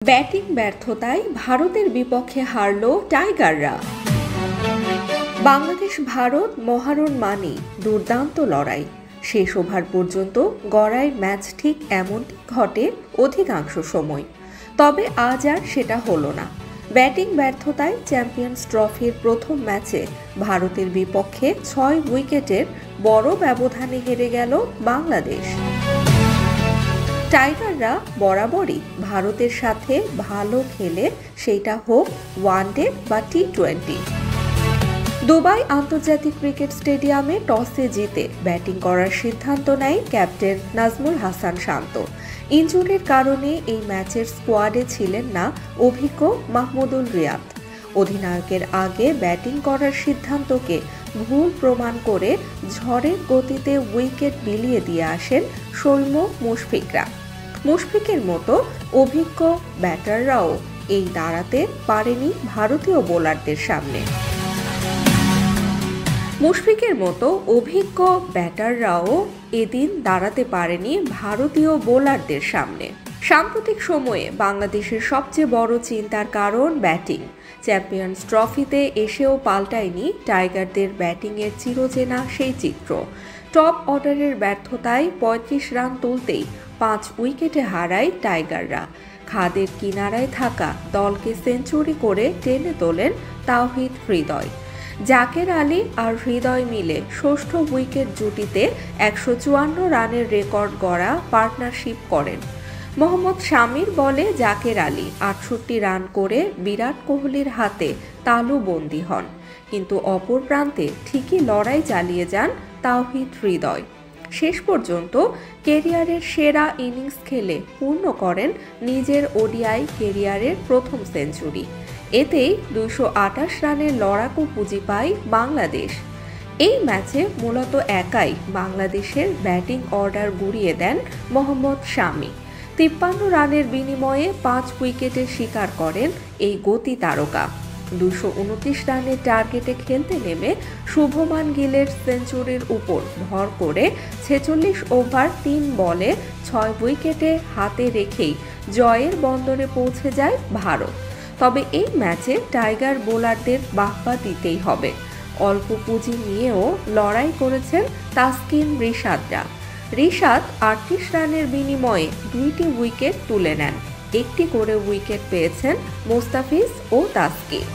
Batting ব্যর্থতায় ভারতের বিপক্ষে হারল টাইগাররা। বাংলাদেশ ভারত মহারণ মানেই দুর্দান্ত লড়াই। শেষ ওভার পর্যন্ত গড়ায় ম্যাচ ঠিক এমনটি ঘটে অধিকাংশ সময়। তবে আজ আর সেটা হলো না। ব্যাটিং ব্যর্থতায় চ্যাম্পিয়ন্স ট্রফির প্রথম ম্যাচে ভারতের বিপক্ষে ৬ উইকেটের বড় ব্যবধানে হেরে গেল বাংলাদেশ। টাইগাররা বরাবরই ভারতের সাথে ভালো খেলে, সেটা হোক ওয়ানডে বা টি-20। দুবাই আন্তর্জাতিক ক্রিকেট স্টেডিয়ামে টসে জিতে ব্যাটিং করার সিদ্ধান্ত নেয় ক্যাপ্টেন নাজমুল হাসান শান্ত। ইনজুরির কারণে এই ম্যাচের স্কোয়াডে ছিলেন না অভিজ্ঞ মাহমুদুল রিয়াদ। অধিনায়কের আগে ব্যাটিং করার সিদ্ধান্তকে ভুল প্রমাণ করে ঝড়ের গতিতে উইকেট বিলিয়ে দিয়ে আসেন সৈম্য মুশফিকরা। মুশফিকের মতো অভিজ্ঞ ব্যাটাররাও এই দাঁড়াতে পারেনি ভারতীয় বোলারদের সামনে। মুশফিকের মতো অভিজ্ঞ ব্যাটাররাও এদিন দাঁড়াতে পারেনি ভারতীয় বোলারদের সামনে। সাম্প্রতিক সময়ে বাংলাদেশের সবচেয়ে বড় চিন্তার কারণ ব্যাটিং। চ্যাম্পিয়ন্স ট্রফিতে এসেও পাল্টায়নি টাইগারদের ব্যাটিংয়ের চিরচেনা সেই চিত্র। টপ অর্ডারের ব্যর্থতায় ৩৫ রান তুলতেই ৫ উইকেটে হারায় টাইগাররা। খাদের কিনারায় থাকা দলকে সেঞ্চুরি করে টেনে তোলেন তাওহিদ হৃদয়। জাকের আলী আর হৃদয় মিলে ষষ্ঠ উইকেট জুটিতে ১৫৪ রানের রেকর্ড গড়া পার্টনারশিপ করেন। মোহাম্মদ শামির বলে জাকের আলী ৬৮ রান করে বিরাট কোহলির হাতে তালুবন্দী হন, কিন্তু অপর প্রান্তে ঠিকই লড়াই চালিয়ে যান তাওহিদ হৃদয়। শেষ পর্যন্ত কেরিয়ারের সেরা ইনিংস খেলে পূর্ণ করেন নিজের ওডিআই কেরিয়ারের প্রথম সেঞ্চুরি। এতেই ২২৮ রানের লড়াকু পুঁজি পায় বাংলাদেশ। এই ম্যাচে মূলত একাই বাংলাদেশের ব্যাটিং অর্ডার গুড়িয়ে দেন মোহাম্মদ শামি। ৫৩ রানের বিনিময়ে ৫ উইকেটের শিকার করেন এই গতি তারকা। ২২৯ রানের টার্গেটে খেলতে নেমে শুভমান গিলের সেঞ্চুরির উপর ভর করে ৪৬ ওভার ৩ বলে ৬ উইকেটে হাতে রেখেই জয়ের বন্দরে পৌঁছে যায় ভারত। তবে এই ম্যাচে টাইগার বোলারদের বাহবা দিতেই হবে। অল্প পুঁজি নিয়েও লড়াই করেছেন তাসকিন রিশাদরা। রিশাদ ৩৮ রানের বিনিময়ে ২টি উইকেট তুলে নেন। একটি করে উইকেট পেয়েছেন মোস্তাফিজ ও তাসকিন।